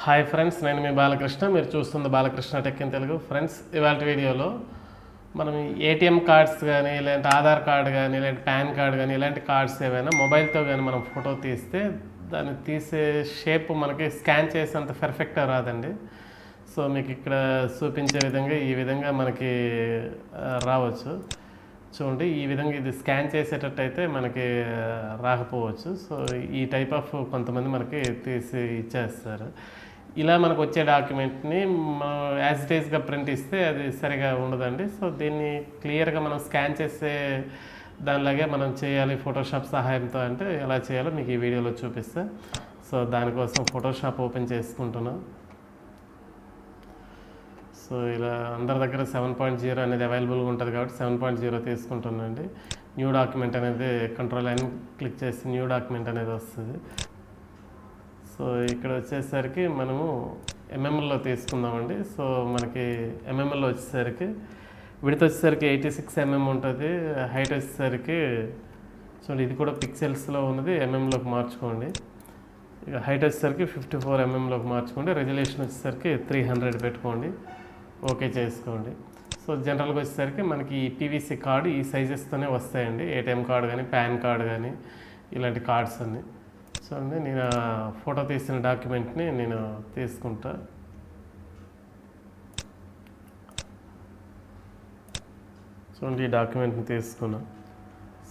Hi friends, నేను మీ బాలకృష్ణ. మీరు చూస్తుంది Balakrishna tech in Telugu. Friends, ఇవాళ వీడియోలో మనం ఏటీఎం కార్డ్స్ కానీ, ఇలాంటి ఆధార్ కార్డు కానీ, ఇలాంటి పాన్ కార్డు కానీ, ఇలాంటి కార్డ్స్ ఏవైనా మొబైల్తో కానీ మనం ఫోటో తీస్తే దాన్ని తీసే షేప్ మనకి స్కాన్ చేసేంత పర్ఫెక్ట్గా రాదండి. సో మీకు ఇక్కడ చూపించే విధంగా ఈ విధంగా మనకి రావచ్చు. చూడండి, ఈ విధంగా ఇది స్కాన్ చేసేటట్టయితే మనకి రాకపోవచ్చు. సో ఈ టైప్ ఆఫ్ కొంతమంది మనకి తీసి ఇచ్చేస్తారు. ఇలా మనకు వచ్చే డాక్యుమెంట్ని మనం యాజ్ ఇట్ ఈస్గా ప్రింట్ ఇస్తే అది సరిగా ఉండదండి. సో దీన్ని క్లియర్గా మనం స్కాన్ చేసే దానిలాగే మనం చేయాలి ఫోటోషాప్ సహాయంతో. అంటే ఎలా చేయాలో మీకు ఈ వీడియోలో చూపిస్తా. సో దానికోసం ఫోటోషాప్ ఓపెన్ చేసుకుంటున్నాం. సో ఇలా అందరి దగ్గర 7.0 అనేది అవైలబుల్గా ఉంటుంది కాబట్టి 7.0 తీసుకుంటున్నాండి. న్యూ డాక్యుమెంట్ అనేది కంట్రోల్ అని క్లిక్ చేసి న్యూ డాక్యుమెంట్ అనేది వస్తుంది. సో ఇక్కడ వచ్చేసరికి మనము ఎంఎంఎల్లో తీసుకుందామండి. సో మనకి ఎంఎంఎల్లో వచ్చేసరికి విడత వచ్చేసరికి 86 mm ఉంటుంది. హైట్ వచ్చేసరికి చూడండి, ఇది కూడా పిక్సెల్స్లో ఉన్నది ఎంఎంలోకి మార్చుకోండి. ఇక హైట్ వచ్చేసరికి 54 mmలోకి మార్చుకోండి. రెజల్యూషన్ వచ్చేసరికి 300 పెట్టుకోండి. ఓకే చేసుకోండి. సో జనరల్గా వచ్చేసరికి మనకి ఈ పీవీసీ కార్డు ఈ సైజెస్తోనే వస్తాయండి. ఏటీఎం కార్డు కానీ, పాన్ కార్డు కానీ, ఇలాంటి కార్డ్స్ అన్నీ. చూడండి, నేను ఫోటో తీసిన డాక్యుమెంట్ని నేను తీసుకుంటా. చూడండి, ఈ డాక్యుమెంట్ని తీసుకున్నా.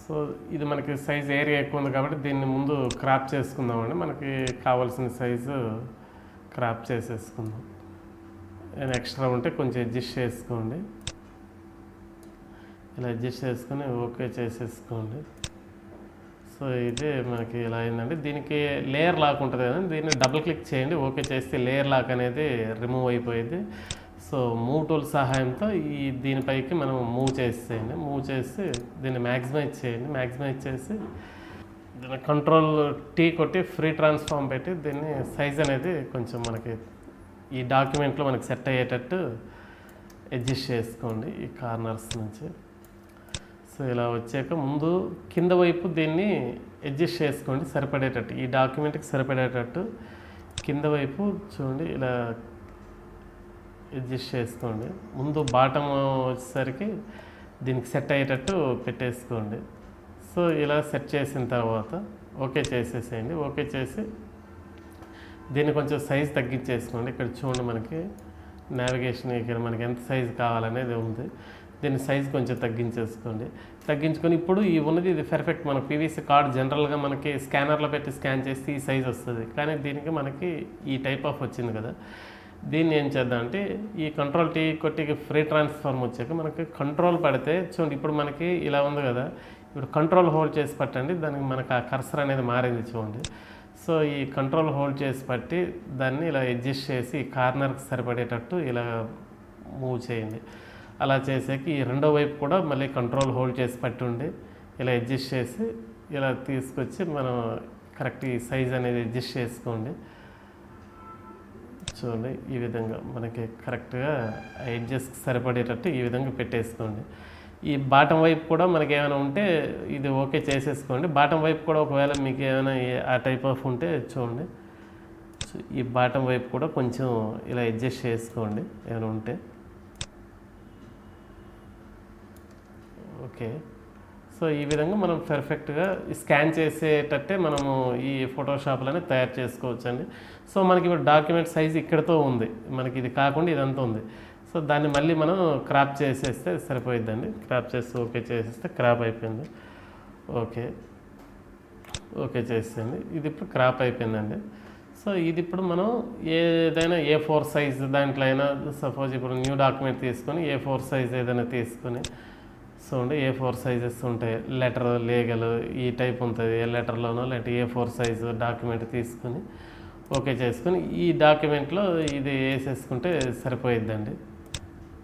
సో ఇది మనకి సైజ్ ఏరియా ఎక్కువ ఉంది కాబట్టి దీన్ని ముందు క్రాప్ చేసుకుందామండి. మనకి కావాల్సిన సైజు క్రాప్ చేసేసుకుందాం. ఏమైనా ఎక్స్ట్రా ఉంటే కొంచెం అడ్జస్ట్ చేసుకోండి. ఇలా అడ్జస్ట్ చేసుకొని ఓకే చేసేసుకోండి. సో ఇది మనకి ఇలా అయిందండి. దీనికి లేయర్ లాక్ ఉంటుంది కదండి, దీన్ని డబుల్ క్లిక్ చేయండి. ఓకే చేస్తే లేయర్ లాక్ అనేది రిమూవ్ అయిపోయింది. సో మూవ్ టూల్ సహాయంతో దీనిపైకి మనం మూవ్ చేసేయండి. మూవ్ చేసి దీన్ని మ్యాక్సిమైజ్ చేయండి. మ్యాక్సిమైజ్ చేసి దీన్ని కంట్రోల్ టీ కొట్టి ఫ్రీ ట్రాన్స్ఫార్మ్ పెట్టి దీన్ని సైజ్ అనేది కొంచెం మనకి ఈ డాక్యుమెంట్లో మనకి సెట్ అయ్యేటట్టు అడ్జస్ట్ చేసుకోండి ఈ కార్నర్స్ నుంచి. సో ఇలా వచ్చాక ముందు కింద వైపు దీన్ని అడ్జస్ట్ చేసుకోండి సరిపడేటట్టు, ఈ డాక్యుమెంట్కి సరిపడేటట్టు కింద వైపు చూడండి ఇలా అడ్జస్ట్ చేసుకోండి. ముందు బాటమ్ వచ్చేసరికి దీనికి సెట్ అయ్యేటట్టు పెట్టేసుకోండి. సో ఇలా సెట్ చేసిన తర్వాత ఓకే చేసేసేయండి. ఓకే చేసి దీన్ని కొంచెం సైజ్ తగ్గించేసుకోండి. ఇక్కడ చూడండి, మనకి నావిగేషన్ ఇక్కడ మనకి ఎంత సైజు కావాలనేది ఉంది. దీని సైజ్ కొంచెం తగ్గించేసుకోండి. తగ్గించుకొని ఇప్పుడు ఈ ఉన్నది ఇది పర్ఫెక్ట్. మన పీవీసీ కార్డ్ జనరల్గా మనకి స్కానర్లో పెట్టి స్కాన్ చేస్తే ఈ సైజ్ వస్తుంది, కానీ దీనికి మనకి ఈ టైప్ ఆఫ్ వచ్చింది కదా. దీన్ని ఏం చేద్దామంటే ఈ కంట్రోల్ టీ కొట్టి ఫ్రీ ట్రాన్స్ఫార్మ్ వచ్చాక మనకి కంట్రోల్ పడితే చూడండి, ఇప్పుడు మనకి ఇలా ఉంది కదా. ఇప్పుడు కంట్రోల్ హోల్డ్ చేసి పట్టండి. దానికి మనకు ఆ కర్సర్ అనేది మారింది చూడండి. సో ఈ కంట్రోల్ హోల్డ్ చేసి పట్టి దాన్ని ఇలా అడ్జస్ట్ చేసి కార్నర్కి సరిపడేటట్టు ఇలా మూవ్ చేయండి. అలా చేసాక ఈ రెండో వైపు కూడా మళ్ళీ కంట్రోల్ హోల్డ్ చేసి పట్టి ఉండి ఇలా అడ్జస్ట్ చేసి ఇలా తీసుకొచ్చి మనం కరెక్ట్ ఈ సైజ్ అనేది అడ్జస్ట్ చేసుకోండి. చూడండి, ఈ విధంగా మనకి కరెక్ట్గా అడ్జస్ట్ సరిపడేటట్టు ఈ విధంగా పెట్టేసుకోండి. ఈ బాటం వైపు కూడా మనకి ఏమైనా ఉంటే ఇది ఓకే చేసేసుకోండి. బాటం వైపు కూడా ఒకవేళ మీకు ఏమైనా ఆ టైప్ ఆఫ్ ఉంటే చూడండి, ఈ బాటం వైపు కూడా కొంచెం ఇలా అడ్జస్ట్ చేసుకోండి ఏమైనా ఉంటే. ఓకే. సో ఈ విధంగా మనం పర్ఫెక్ట్గా స్కాన్ చేసేటట్టే మనము ఈ ఫోటోషాప్లోనే తయారు చేసుకోవచ్చండి. సో మనకి ఇప్పుడు డాక్యుమెంట్ సైజ్ ఇక్కడతో ఉంది, మనకి ఇది కాకుండా ఇదంతా ఉంది. సో దాన్ని మళ్ళీ మనం క్రాప్ చేసేస్తే సరిపోయిద్దండి. క్రాప్ చేసి ఓకే చేసేస్తే క్రాప్ అయిపోయింది. ఓకే ఓకే చేసేయండి. ఇది ఇప్పుడు క్రాప్ అయిపోయిందండి. సో ఇది ఇప్పుడు మనం ఏదైనా A4 సైజ్ దాంట్లో అయినా, సపోజ్ ఇప్పుడు న్యూ డాక్యుమెంట్ తీసుకొని A4 సైజ్ ఏదైనా తీసుకొని, సో A4 సైజెస్ ఉంటాయి, లెటర్ లీగల్ ఈ టైప్ ఉంటుంది. ఏ లెటర్లోనో లేదంటే A4 సైజు డాక్యుమెంట్ తీసుకొని ఓకే చేసుకొని ఈ డాక్యుమెంట్లో ఇది వేసేసుకుంటే సరిపోయిద్దండి.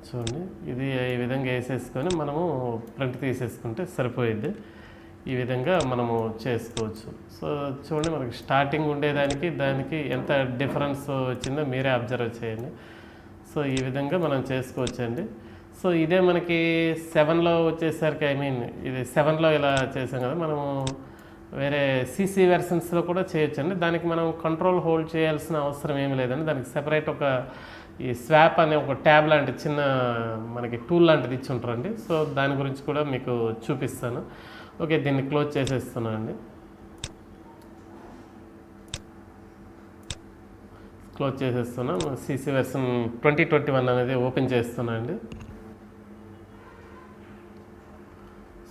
చూడండి, ఇది ఈ విధంగా వేసేసుకొని మనము ప్రింట్ తీసేసుకుంటే సరిపోయిద్ది. ఈ విధంగా మనము చేసుకోవచ్చు. సో చూడండి, మనకి స్టార్టింగ్ ఉండేదానికి దానికి ఎంత డిఫరెన్స్ వచ్చిందో మీరే అబ్జర్వ్ చేయండి. సో ఈ విధంగా మనం చేసుకోవచ్చండి. సో ఇదే మనకి 7లో వచ్చేసరికి ఇది 7లో ఇలా చేసాం కదా మనము. వేరే సీసీ వెర్షన్స్లో కూడా చేయొచ్చండి. దానికి మనం కంట్రోల్ హోల్డ్ చేయాల్సిన అవసరం ఏమి లేదండి. దానికి సెపరేట్ ఒక ఈ స్వాప్ అనే ఒక ట్యాబ్ లాంటి చిన్న మనకి టూల్ లాంటిది ఇచ్చి ఉంటారండి. సో దాని గురించి కూడా మీకు చూపిస్తాను. ఓకే, దీన్ని క్లోజ్ చేసేస్తున్నాను అండి. క్లోజ్ చేసేస్తున్నాను. సీసీ వెర్షన్ 2021 అనేది ఓపెన్ చేస్తున్నాను అండి.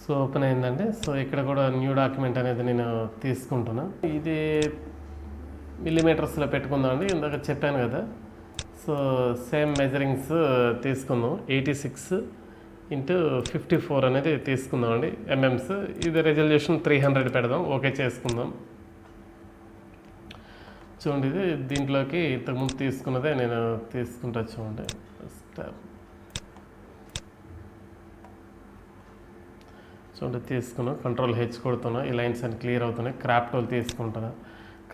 సో ఓపెన్ అయిందండి. సో ఇక్కడ కూడా న్యూ డాక్యుమెంట్ అనేది నేను తీసుకుంటున్నా. ఇది మిల్లీమీటర్స్లో పెట్టుకుందామండి. ఇందాక చెప్పాను కదా. సో సేమ్ మెజరింగ్స్ తీసుకుందాం. 86x54 అనేది తీసుకుందామండి ఎంఎంస్. ఇది రెజల్యూషన్ 300 పెడదాం. ఓకే చేసుకుందాం. చూడండి, ఇది దీంట్లోకి ఇంతకుముందు తీసుకున్నదే నేను తీసుకుంటా. చూడండి, చూడండి తీసుకున్నాం. కంట్రోల్ హెచ్ కొడుతున్నా. ఈ లైన్స్ అని క్లియర్ అవుతున్నాయి. క్రాప్ టూల్ తీసుకుంటున్నా.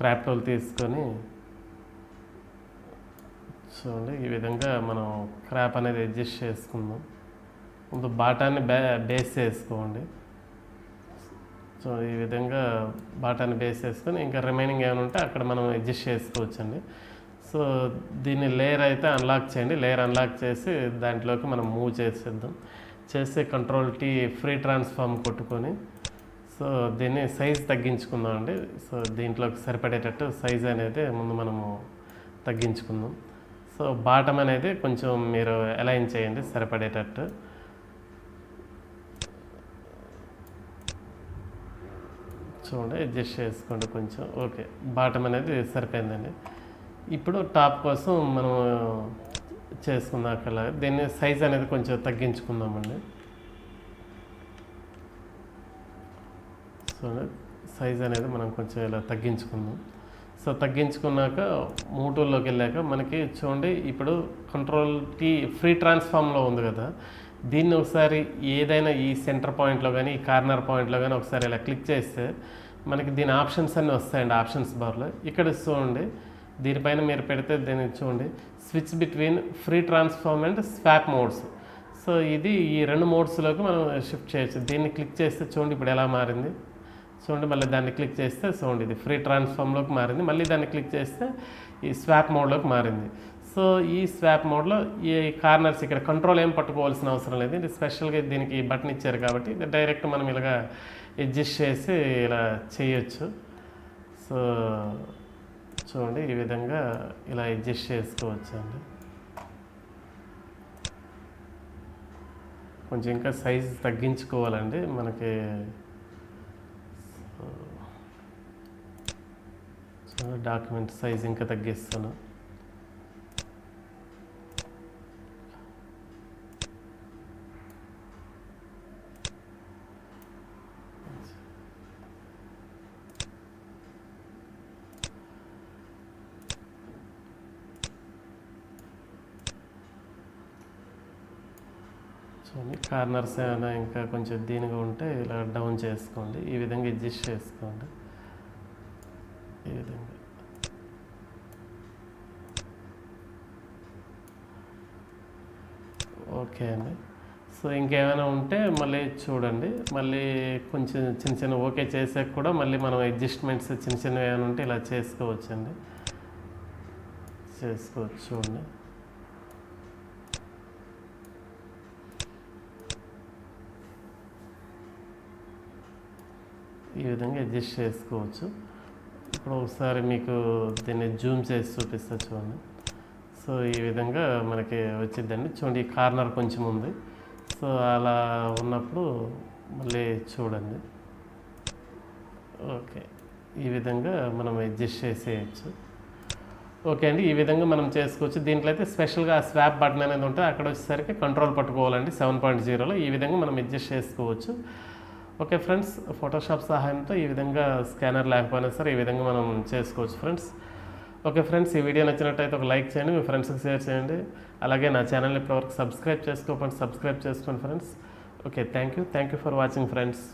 క్రాప్ టూల్ తీసుకొని చూడండి ఈ విధంగా మనం క్రాప్ అనేది అడ్జస్ట్ చేసుకుందాం. ముందు బాటాన్ని బేస్ చేసుకోండి. సో ఈ విధంగా బాటాన్ని బేస్ చేసుకొని ఇంకా రిమైనింగ్ ఏమైనా ఉంటే అక్కడ మనం అడ్జస్ట్ చేసుకోవచ్చండి. సో దీన్ని లేయర్ అయితే అన్లాక్ చేయండి. లేయర్ అన్లాక్ చేసి దాంట్లోకి మనం మూవ్ చేసేద్దాం. చేస్తే కంట్రోల్ టీ ఫ్రీ ట్రాన్స్ఫార్మ్ కొట్టుకొని సో దీన్ని సైజ్ తగ్గించుకుందాం అండి. సో దీంట్లోకి సరిపడేటట్టు సైజ్ అనేది ముందు మనము తగ్గించుకుందాం. సో బాటమ్ అనేది కొంచెం మీరు అలైన్ చేయండి సరిపడేటట్టు. చూడండి, అడ్జస్ట్ చేసుకోండి కొంచెం. ఓకే, బాటమ్ అనేది సరిపోయిందండి. ఇప్పుడు టాప్ కోసం మనం చేసుకుందాం. అక్కడ దీన్ని సైజ్ అనేది కొంచెం తగ్గించుకుందామండి. సో సైజ్ అనేది మనం కొంచెం ఇలా తగ్గించుకుందాం. సో తగ్గించుకున్నాక మూటూల్లోకి వెళ్ళాక మనకి చూడండి ఇప్పుడు కంట్రోల్ టీ ఫ్రీ ట్రాన్స్ఫార్మ్లో ఉంది కదా. దీన్ని ఒకసారి ఏదైనా ఈ సెంటర్ పాయింట్లో కానీ ఈ కార్నర్ పాయింట్లో కానీ ఒకసారి ఇలా క్లిక్ చేస్తే మనకి దీని ఆప్షన్స్ అన్నీ వస్తాయండి. ఆప్షన్స్ బార్లో ఇక్కడ చూడండి, దీనిపైన మీరు పెడితే దీన్ని చూడండి switch between free transform and swap modes. So ఇది ఈ రెండు మోడ్స్లోకి మనం షిఫ్ట్ చేయొచ్చు. దీన్ని క్లిక్ చేస్తే చూడండి ఇప్పుడు ఎలా మారింది. చూడండి, మళ్ళీ దాన్ని క్లిక్ చేస్తే చూడండి ఇది ఫ్రీ ట్రాన్స్ఫార్మ్లోకి మారింది. మళ్ళీ దాన్ని క్లిక్ చేస్తే ఈ స్వాప్ మోడ్లోకి మారింది. సో ఈ స్వాప్ మోడ్లో ఈ కార్నర్స్ ఇక్కడ కంట్రోల్ ఏం పట్టుకోవాల్సిన అవసరం లేదు. ఇది స్పెషల్గా దీనికి బటన్ ఇచ్చారు కాబట్టి ఇది డైరెక్ట్ మనం ఇలాగా అడ్జస్ట్ చేసి ఇలా చేయొచ్చు. సో చూడండి ఈ విధంగా ఇలా అడ్జస్ట్ చేసుకోవచ్చు అండి. కొంచెం ఇంకా సైజ్ తగ్గించుకోవాలండి మనకి. డాక్యుమెంట్ సైజ్ ఇంకా తగ్గిస్తాను. చూడండి, కార్నర్స్ ఏమైనా ఇంకా కొంచెం దీనిగా ఉంటే ఇలా డౌన్ చేసుకోండి. ఈ విధంగా అడ్జస్ట్ చేసుకోండి. ఈ విధంగా ఓకే అండి. సో ఇంకేమైనా ఉంటే మళ్ళీ చూడండి. మళ్ళీ కొంచెం చిన్న చిన్న ఓకే చేసాక కూడా మళ్ళీ మనం అడ్జస్ట్మెంట్స్ చిన్న చిన్నవి ఏమైనా ఉంటే ఇలా చేసుకోవచ్చండి. చేసుకోవచ్చు. చూడండి, ఈ విధంగా అడ్జస్ట్ చేసుకోవచ్చు. ఇప్పుడు ఒకసారి మీకు దీన్ని జూమ్ చేసి చూపిస్తా చూడండి. సో ఈ విధంగా మనకి వచ్చిందండి. చూడండి, ఈ కార్నర్ కొంచెం ఉంది. సో అలా ఉన్నప్పుడు మళ్ళీ చూడండి. ఓకే, ఈ విధంగా మనం అడ్జస్ట్ చేసేయచ్చు. ఓకే అండి, ఈ విధంగా మనం చేసుకోవచ్చు. దీంట్లో అయితే స్పెషల్గా స్వాప్ బటన్ అనేది ఉంటుంది. అక్కడ వచ్చేసరికి కంట్రోల్ పట్టుకోవాలండి 7.0లో. ఈ విధంగా మనం అడ్జస్ట్ చేసుకోవచ్చు. ఓకే ఫ్రెండ్స్, ఫోటోషాప్ సహాయంతో ఈ విధంగా స్కానర్ లేకపోయినా సరే ఈ విధంగా మనం చేసుకోవచ్చు ఫ్రెండ్స్. ఓకే ఫ్రెండ్స్, ఈ వీడియో నచ్చినట్టయితే ఒక లైక్ చేయండి, మీ ఫ్రెండ్స్కి షేర్ చేయండి. అలాగే నా ఛానల్ని ఇప్పటివరకు సబ్స్క్రైబ్ చేసుకోండి friends. Okay, thank you for watching friends.